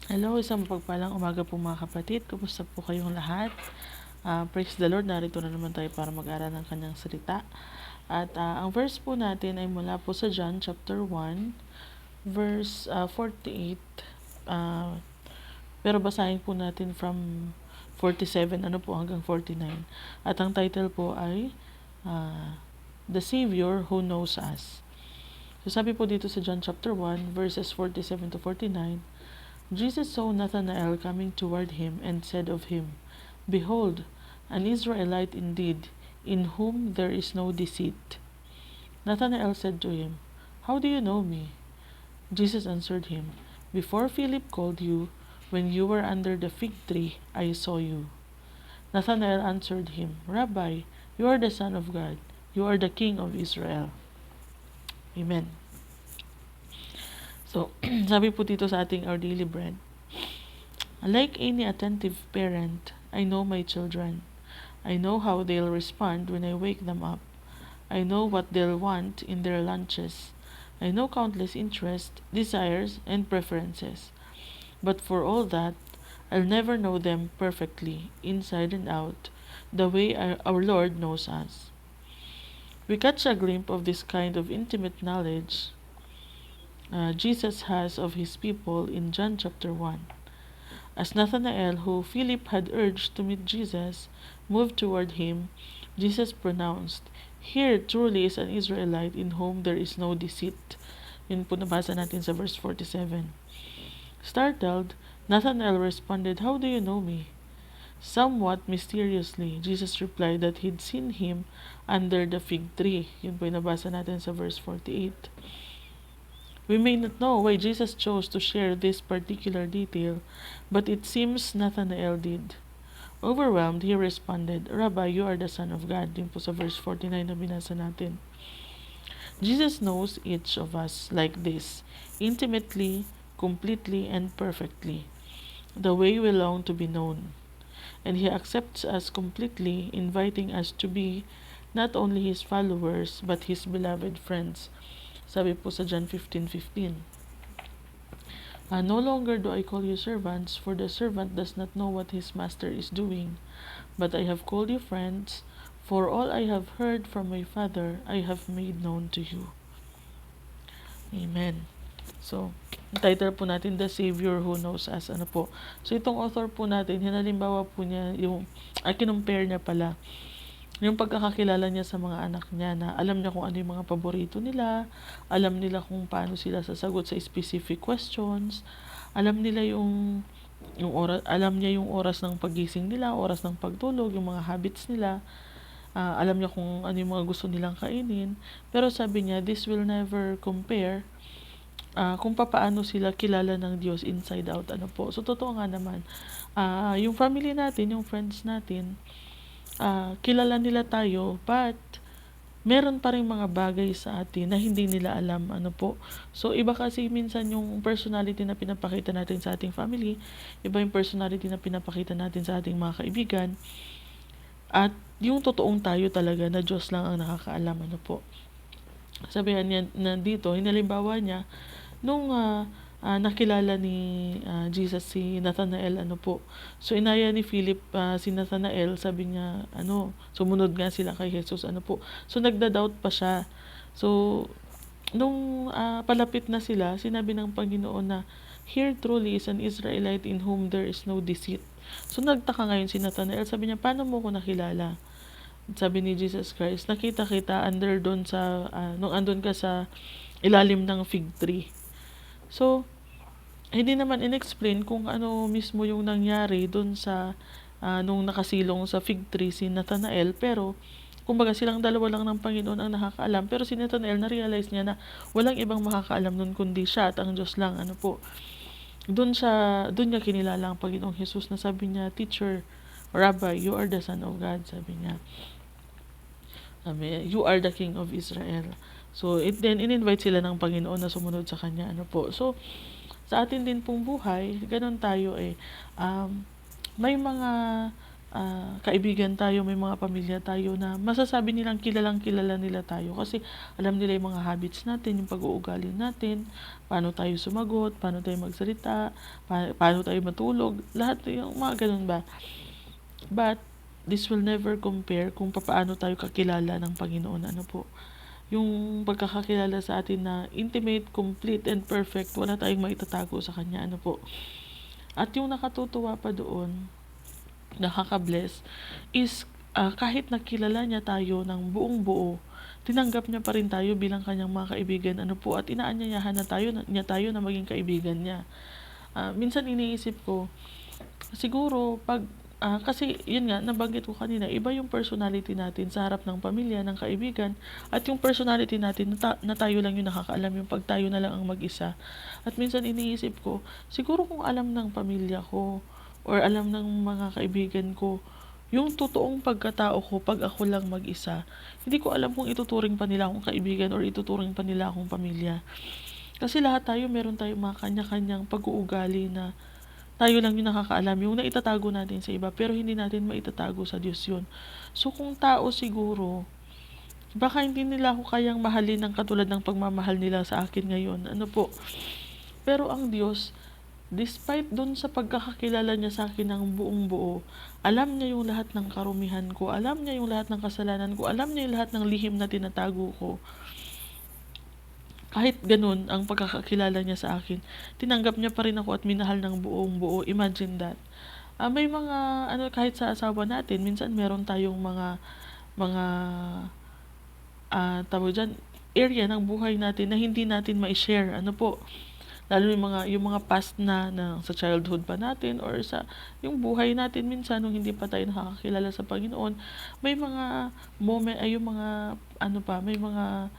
Hello, isang mapagpalang umaga po mga kapatid. Kumusta po kayong lahat? Praise the Lord, narito na naman tayo para mag-aral ng kanyang salita. At ang verse po natin ay mula po sa John chapter 1, verse 48. Pero basahin po natin from 47 hanggang 49. At ang title po ay The Savior Who Knows Us. So sabi po dito sa John chapter 1, verses 47 to 49, Jesus saw Nathanael coming toward him and said of him, Behold, an Israelite indeed, in whom there is no deceit. Nathanael said to him, How do you know me? Jesus answered him, Before Philip called you, when you were under the fig tree, I saw you. Nathanael answered him, Rabbi, you are the Son of God. You are the King of Israel. Amen. So, sabi po dito sa ating Our Daily Bread, like any attentive parent, I know my children. I know how they'll respond when I wake them up. I know what they'll want in their lunches. I know countless interests, desires, and preferences. But for all that, I'll never know them perfectly, inside and out, the way our Lord knows us. We catch a glimpse of this kind of intimate knowledge Jesus has of his people in John chapter 1. As Nathanael, who Philip had urged to meet Jesus, moved toward him, Jesus pronounced, Here truly is an Israelite in whom there is no deceit. Yun po nabasa natin sa verse 47. Startled, Nathanael responded, How do you know me? Somewhat mysteriously, Jesus replied that he'd seen him under the fig tree. Yun po nabasa natin sa verse 48. We may not know why Jesus chose to share this particular detail, but it seems Nathanael did. Overwhelmed, he responded, Rabbi, you are the Son of God. Din po sa verse 49 na binasa natin. Jesus knows each of us like this, intimately, completely, and perfectly, the way we long to be known. And he accepts us completely, inviting us to be not only his followers, but his beloved friends. Sabi po sa John 15:15. No longer do I call you servants, for the servant does not know what his master is doing. But I have called you friends, for all I have heard from my Father, I have made known to you. Amen. So, ang title po natin, The Savior Who Knows Us. Ano po? So, itong author po natin, hinalimbawa po niya, kinumpare niya pala yung pagkakakilala niya sa mga anak niya na alam niya kung ano yung mga paborito nila, alam nila kung paano sila sasagot sa specific questions, alam nila yung oras, alam niya yung oras ng pagising nila, oras ng pagtulog, yung mga habits nila, alam niya kung ano yung mga gusto nilang kainin. Pero sabi niya, this will never compare kung paano sila kilala ng Diyos inside out. Ano po? So, totoo nga naman. Yung family natin, yung friends natin, kilala nila tayo, but meron pa rin mga bagay sa atin na hindi nila alam. Ano po? So, iba kasi minsan yung personality na pinapakita natin sa ating family, iba yung personality na pinapakita natin sa ating mga kaibigan, at yung totoong tayo talaga na Diyos lang ang nakakaalam. Ano po? Sabihan niya na dito, hinalimbawa niya, nung nakilala ni Jesus si Nathanael, ano po. So, inaya ni Philip si Nathanael, sabi niya, sumunod nga sila kay Jesus, ano po. So, nagda-doubt pa siya. So, nung palapit na sila, sinabi ng Panginoon na, Here truly is an Israelite in whom there is no deceit. So, nagtaka ngayon si Nathanael, sabi niya, paano mo ko nakilala? Sabi ni Jesus Christ, nakita kita under doon sa, nung andun ka sa ilalim ng fig tree. So, hindi naman in-explain kung ano mismo yung nangyari doon sa nung nakasilong sa fig tree si Nathanael, pero kumbaga silang dalawa lang ng Panginoon ang nakakaalam, pero si Nathanael na-realize niya na walang ibang makakaalam nun kundi siya at ang Diyos lang. Ano po? Doon niya kinilala ang Panginoong Jesus na sabi niya, Teacher, Rabbi, you are the Son of God, sabi niya. You are the King of Israel. So, then in-invite sila ng Panginoon na sumunod sa Kanya. Ano po? So, sa atin din pong buhay, ganun tayo may mga kaibigan tayo, may mga pamilya tayo na masasabi nilang kilalang kilala nila tayo kasi alam nila yung mga habits natin, yung pag-uugali natin, paano tayo sumagot, paano tayo magsalita, paano tayo matulog, lahat yung mga ganun ba. But this will never compare kung paano tayo kakilala ng Panginoon. Ano po? Yung pagkakakilala sa atin na intimate, complete, and perfect, wala tayong maitatago sa Kanya. Ano po? At yung nakatutuwa pa doon, nakaka-bless, is kahit nakilala niya tayo ng buong buo, tinanggap niya pa rin tayo bilang kanyang mga kaibigan. Ano po? At inaanyayahan niya tayo na maging kaibigan niya. Minsan iniisip ko, siguro pag kasi yun nga nabanggit ko kanina, iba yung personality natin sa harap ng pamilya, ng kaibigan, at yung personality natin na tayo lang yung nakakaalam, yung pag tayo na lang ang mag-isa. At minsan iniisip ko, siguro kung alam ng pamilya ko or alam ng mga kaibigan ko yung totoong pagkatao ko pag ako lang mag-isa, hindi ko alam kung ituturing pa nila akong kaibigan or ituturing pa nila akong pamilya. Kasi lahat tayo meron tayong mga kanya-kanyang pag-uugali na tayo lang yung nakakaalam, yung naitatago natin sa iba, pero hindi natin maitatago sa Diyos yun. So, kung tao siguro, baka hindi nila ako kayang mahalin ng katulad ng pagmamahal nila sa akin ngayon. Ano po? Pero ang Diyos, despite dun sa pagkakakilala niya sa akin ng buong buo, alam niya yung lahat ng karumihan ko, alam niya yung lahat ng kasalanan ko, alam niya yung lahat ng lihim na tinatago ko. Kahit ganun ang pagkakakilala niya sa akin, tinanggap niya pa rin ako at minahal ng buong buo. Imagine that. May mga, kahit sa asawa natin, minsan meron tayong mga, tawag dyan, area ng buhay natin na hindi natin ma-share. Ano po? Lalo yung mga past na sa childhood pa natin or sa yung buhay natin minsan nung hindi pa tayo nakakakilala sa Panginoon, may mga moment ay yung mga may mga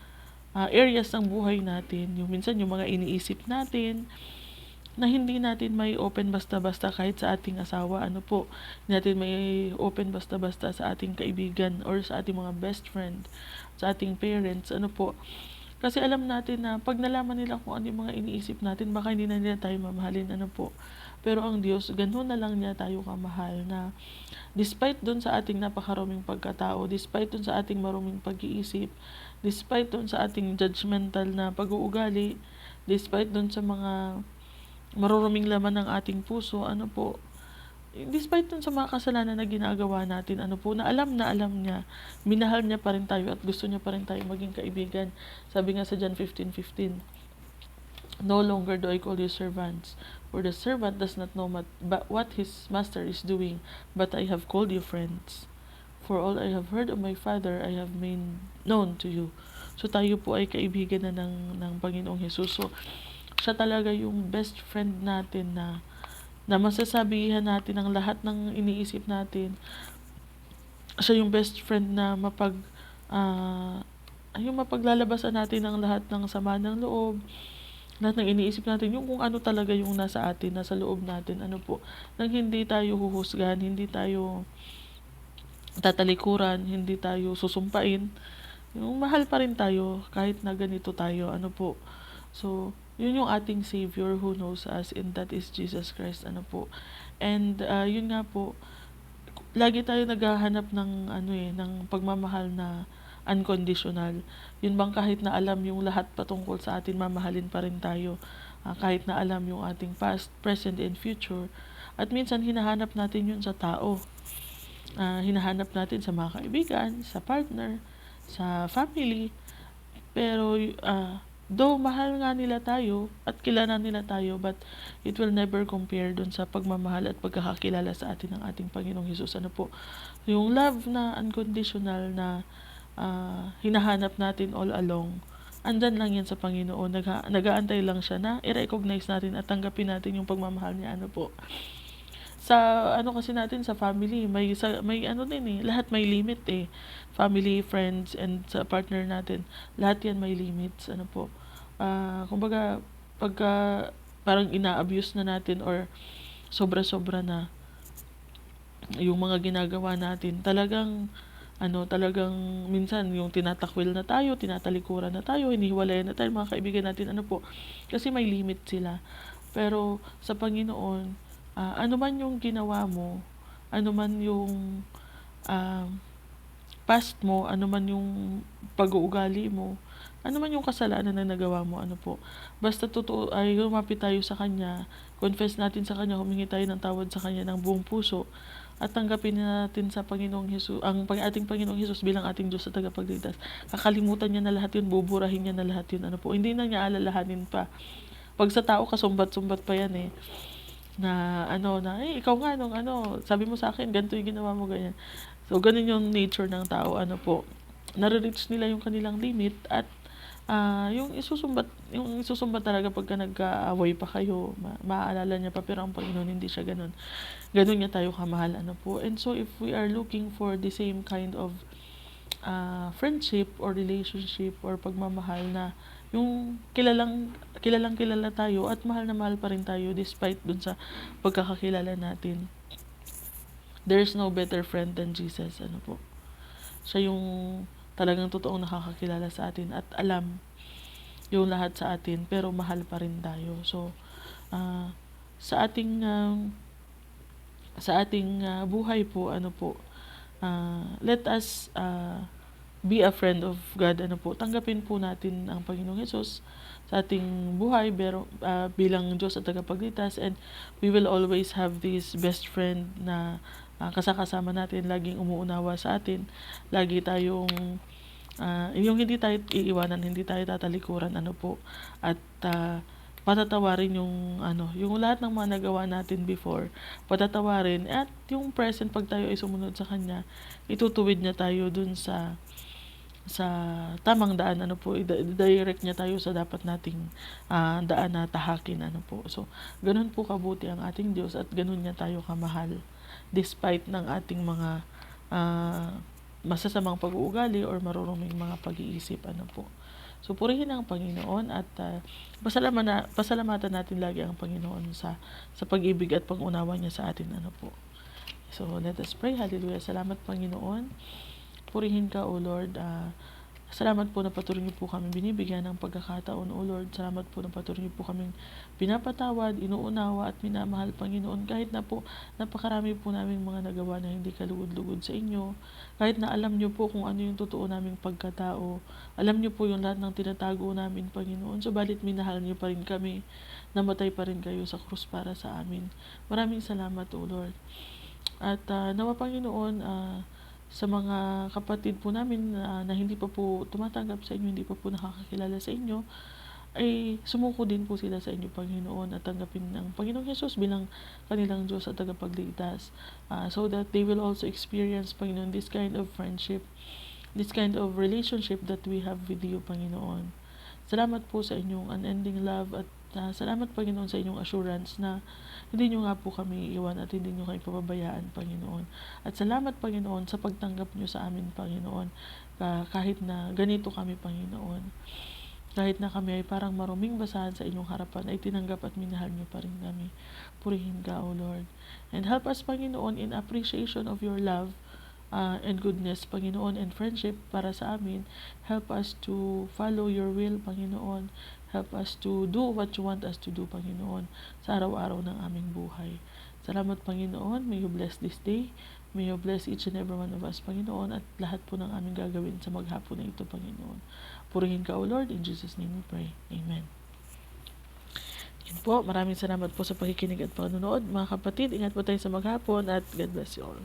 areas ng buhay natin, yung minsan yung mga iniisip natin na hindi natin may open basta-basta kahit sa ating asawa, ano po, hindi natin may open basta-basta sa ating kaibigan or sa ating mga best friend, sa ating parents, ano po. Kasi alam natin na pag nalaman nila kung ano yung mga iniisip natin, baka hindi na nila tayo mamahalin, ano po. Pero ang Diyos, ganun na lang niya tayo kamahal na despite dun sa ating napakaruming pagkatao, despite dun sa ating maruming pag-iisip, despite dun sa ating judgmental na pag-uugali, despite dun sa mga maruruming laman ng ating puso, ano po, despite dun sa mga kasalanan na ginagawa natin, ano po, na alam niya, minahal niya pa rin tayo at gusto niya pa rin tayo maging kaibigan. Sabi nga sa John 15:15, no longer do I call you servants, for the servant does not know what his master is doing, but I have called you friends. For all I have heard of my Father, I have made known to you. So tayo po ay kaibigan na ng Panginoong Hesus. So, siya talaga yung best friend natin na masasabihan natin ang lahat ng iniisip natin. Siya yung best friend na yung mapaglalabasan natin ang lahat ng sama ng loob, lahat ng iniisip natin, yung kung ano talaga yung nasa atin, nasa loob natin, ano po, nang hindi tayo huhusgahan, hindi tayo tatalikuran, hindi tayo susumpain, yung mahal pa rin tayo kahit na ganito tayo, ano po. So, yun yung ating Savior who knows us, and that is Jesus Christ, ano po. And yun nga po, lagi tayo naghahanap ng pagmamahal na unconditional. Yun bang kahit na alam yung lahat patungkol sa atin, mamahalin pa rin tayo. Kahit na alam yung ating past, present, and future. At minsan hinahanap natin yun sa tao. Hinahanap natin sa mga kaibigan, sa partner, sa family. Pero though mahal nga nila tayo at kilala nila tayo, but it will never compare dun sa pagmamahal at pagkakakilala sa atin ng ating Panginoong Hesus. Ano po? Yung love na unconditional na hinahanap natin all along, andyan lang yan sa Panginoon. Nag-aantay lang siya na i-recognize natin at tanggapin natin yung pagmamahal niya. Ano po? Sa kasi natin sa family, may din lahat may limit eh. Family, friends, and sa partner natin, lahat yan may limits, ano po. Kumbaga, pagka parang ina-abuse na natin or sobra-sobra na yung mga ginagawa natin, talagang minsan yung tinatakwil na tayo, tinatalikuran na tayo, hinihiwalayan na tayo, mga kaibigan natin, ano po, kasi may limit sila. Pero sa Panginoon, ano man yung ginawa mo, ano man yung um, past mo, ano man yung pag-uugali mo, ano man yung kasalanan na nagawa mo, ano po. Basta totoo ay lumapit tayo sa Kanya, confess natin sa Kanya, humingi tayo ng tawad sa Kanya ng buong puso, at tanggapin natin sa Panginoong Hesus, ating Panginoong Hesus bilang ating Diyos at tagapagligtas. Kakalimutan niya na lahat yun, buburahin niya na lahat yun, ano po. Hindi na niya alalahanin pa. Pag sa tao, kasumbat-sumbat pa yan eh. Na ano, na, ikaw nga nung ano, sabi mo sa akin, ganito yung ginawa mo, ganyan. So, ganun yung nature ng tao, ano po. Nare-reach nila yung kanilang limit at yung isusumbat talaga pagka nagkaaway pa kayo, maaalala niya pa, pero ang Panginoon hindi siya ganun. Ganun niya tayo kamahal, ano po. And so, if we are looking for the same kind of friendship or relationship or pagmamahal na yung kilala tayo at mahal na mahal pa rin tayo despite dun sa pagkakakilala natin. There's no better friend than Jesus, ano po. Siya yung talagang totoong nakakakilala sa atin at alam yung lahat sa atin, pero mahal pa rin tayo. So, uh, sa ating buhay po, ano po, let us be a friend of God, ano po. Tanggapin po natin ang Panginoong Hesus sa ating buhay bilang Diyos at tagapagligtas, and we will always have this best friend na kasakasama natin, laging umuunawa sa atin, lagi tayong yung hindi tayo iiwanan, hindi tayo tatalikuran, ano po, at patatawarin yung lahat ng mga nagawa natin before, patatawarin, at yung present, pag tayo ay sumunod sa Kanya, itutuwid niya tayo dun sa tamang daan, ano po, direct niya tayo sa dapat nating daan na tahakin, ano po. So, ganun po kabuti ang ating Diyos at ganun niya tayo kamahal despite ng ating mga masasamang pag-uugali or maruruming mga pag-iisip, ano po. So, purihin ang Panginoon at pasalamatan natin lagi ang Panginoon sa pag-ibig at pag-unawa niya sa atin, ano po. So, let us pray. Hallelujah. Salamat, Panginoon. Purihin ka, O Lord. Salamat po na patuloy niyo po kami binibigyan ng pagkakataon, O Lord. Salamat po na patuloy niyo po kaming pinapatawad, inuunawa at minamahal, Panginoon. Kahit na po napakarami po namin mga nagawa na hindi kalugod-lugod sa inyo. Kahit na alam niyo po kung ano yung totoo naming pagkatao. Alam niyo po yung lahat ng tinatago namin, Panginoon. Subalit minahal niyo pa rin kami. Namatay pa rin kayo sa krus para sa amin. Maraming salamat, O Lord. At nawa, Panginoon, sa mga kapatid po namin na hindi pa po tumatanggap sa inyo, hindi pa po nakakakilala sa inyo, ay sumuko din po sila sa inyo, Panginoon, at tanggapin ng Panginoong Hesus bilang kanilang Diyos at tagapagligtas, so that they will also experience, Panginoon, this kind of friendship, this kind of relationship that we have with you, Panginoon. Salamat po sa inyong unending love at salamat, Panginoon, sa inyong assurance na hindi nyo nga po kami iwan at hindi nyo kami pababayaan, Panginoon. At salamat, Panginoon, sa pagtanggap nyo sa amin, Panginoon. Kahit na ganito kami, Panginoon. Kahit na kami ay parang maruming basahan sa inyong harapan, ay tinanggap at minahal nyo pa rin kami. Purihin ka, O Lord. And help us, Panginoon, in appreciation of your love and goodness, Panginoon, and friendship para sa amin. Help us to follow your will, Panginoon. Help us to do what you want us to do, Panginoon, sa araw-araw ng aming buhay. Salamat, Panginoon. May you bless this day. May you bless each and every one of us, Panginoon, at lahat po ng aming gagawin sa maghapon na ito, Panginoon. Purihin ka, O Lord. In Jesus' name we pray. Amen. Yun po. Maraming salamat po sa pakikinig at panonood. Mga kapatid, ingat po tayo sa maghapon at God bless you all.